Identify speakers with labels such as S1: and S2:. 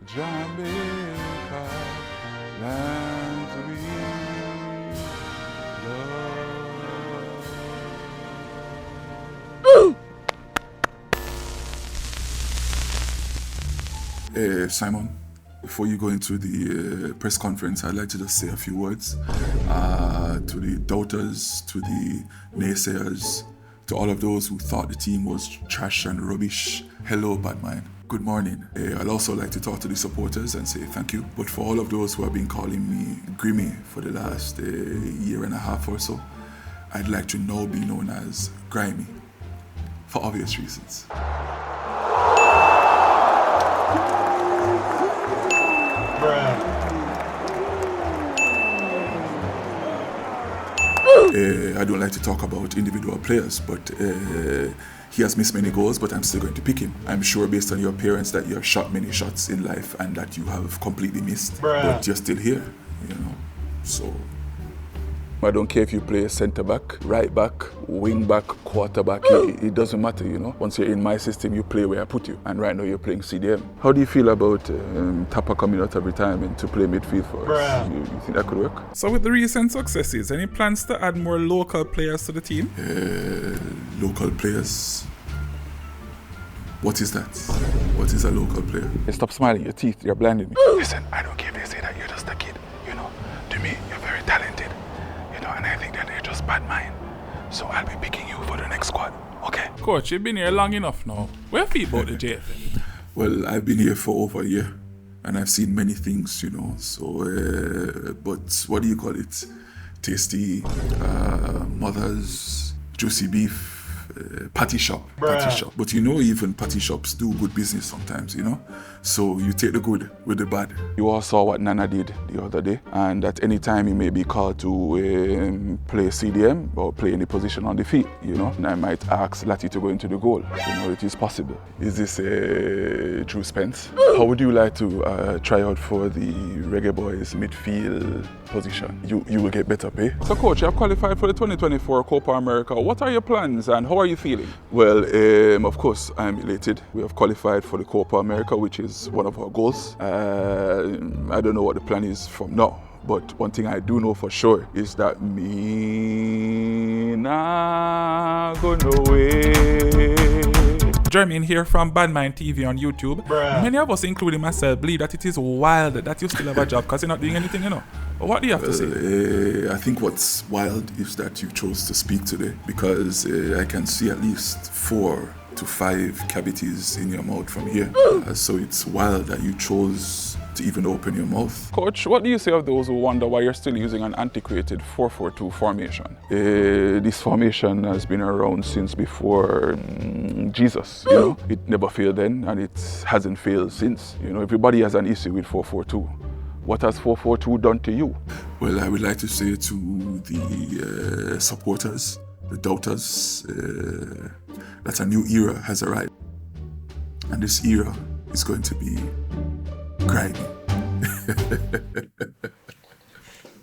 S1: Jamaica, land we love. Simon, before you go into the press conference, I'd like to just say a few words to the doubters, to the naysayers, to all of those who thought the team was trash and rubbish. Hello, Batman. Good morning. I'd also like to talk to the supporters and say thank you. But for all of those who have been calling me Grimmy for the last year and a half or so, I'd like to now be known as Grimy, for obvious reasons. I don't like to talk about individual players, but he has missed many goals, but I'm still going to pick him. I'm sure based on your appearance that you have shot many shots in life and that you have completely missed, but you're still here, you know, so... I don't care if you play centre back, right back, wing back, quarterback, it doesn't matter, you know. Once you're in my system, you play where I put you. And right now you're playing CDM. How do you feel about Tapper coming out of retirement to play midfield for us? You think that could work?
S2: So with the recent successes, any plans to add more local players to the team?
S1: Local players? What is that? What is a local player?
S3: Hey, stop smiling, your teeth, you're blinding me. Listen, I don't care if they say that you're just a kid, you know. To me, you're very talented. And I think that they're just bad mind. So I'll be picking you for the next squad, okay?
S2: Coach, you've been here long enough now. Where do you feel about the JFL?
S1: Well, I've been here for over a year and I've seen many things, you know. So, but what do you call it? Tasty, mothers, juicy beef, patty shop. But you know, even patty shops do good business sometimes, you know. So you take the good with the bad.
S3: You all saw what Nana did the other day, and at any time he may be called to play CDM or play any position on the field, you know. And I might ask Lati to go into the goal. You know, it is possible. Is this Drew Spence? How would you like to try out for the Reggae Boys midfield position? You will get better pay. So coach, you have qualified for the 2024 Copa America. What are your plans and how are you feeling?
S1: Well, of course, I'm elated. We have qualified for the Copa America, which is one of our goals. I don't know what the plan is from now, but one thing I do know for sure is that me nah go nowhere.
S2: Jermaine here from Badmind TV on YouTube. Many of us, including myself, believe that it is wild that you still have a job because you're not doing anything, you know. But what do you have to say?
S1: I think what's wild is that you chose to speak today because I can see at least 4 to 5 cavities in your mouth from here. So it's wild that you chose to even open your mouth.
S3: Coach, what do you say of those who wonder why you're still using an antiquated 4-4-2 formation?
S1: This formation has been around since before Jesus, you know. It never failed then and it hasn't failed since. You know, everybody has an issue with 4-4-2. What has 4-4-2 done to you? Well, I would like to say to the supporters, the doubters, that a new era has arrived. And this era is going to be grimy.